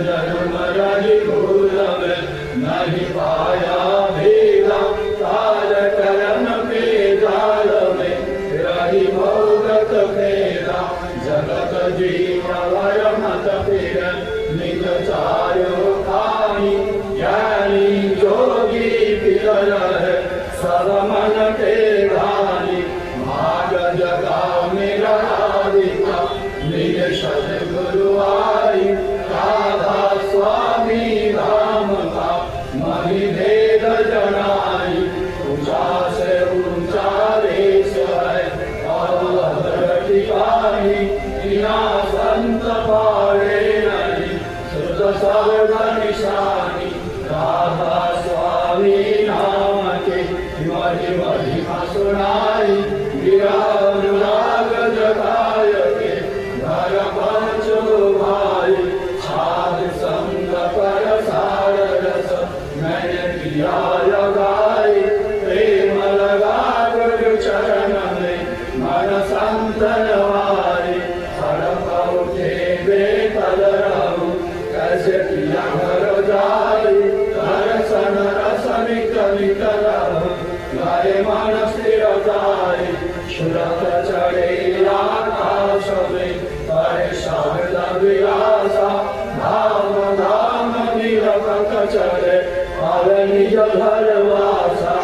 जन्म रही भूल में नहीं पाया भेदा तार करम के जाल में रही भोगत भेदा जगत जीवय मत फिर निज चारो खानी ज्ञानी जोगी फिर रहे सब मन के धानी भाग जगा मेरा दिखा निज सदगुरु आई राधा स्वामी राम का मही भेद जनाई ऊंचा से ऊंचा देश है और ठिकानी बिना संत पावे नहीं सुत सर्व निशानी राधा स्वामी नाम के मही महिमा सुनाई विराग जगाय के घर पांचो भाई साध संग पर सार रस मैंने किया लगाई प्रेम लगा गुरु चरण में मन संतन वाई सड़क उठे बेकल रहूं कैसे किया घर जाई दर्शन रस नित नित रहूं गए मन स्थिर जाई सुरत चढ़े आकाश में करे शब्द विलासा धाम धाम निरपक चले पावे निज घर वासा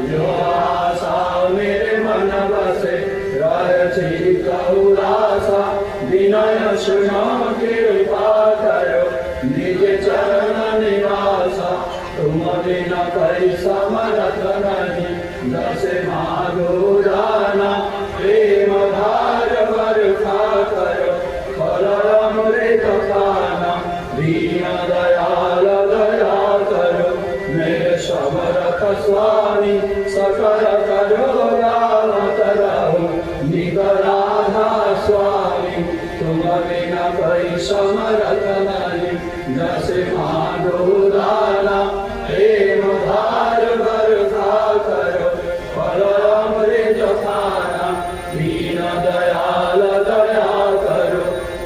जो आशा मेरे मन बसे रहे चित उदासा विनय सुनो कृपा करो निज चरण निवासा तुम बिना कोई समरथ नहीं दस माधो जाना प्रेम धार बरखा करो फल अमृत खाना दीन दयाल दया करो मेरे समरथ स्वामी सकल करो रामत रहो निग राधा स्वामी तुम बिना कोई समरथ नहीं दस माधो दाना प्रेम धार बरखा करो फल अमृत खाना दीन दयाल दया करो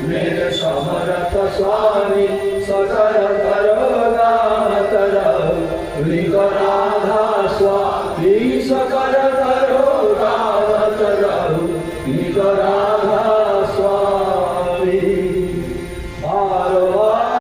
मेरे समरथ स्वामी सकल करो रामत रहो निग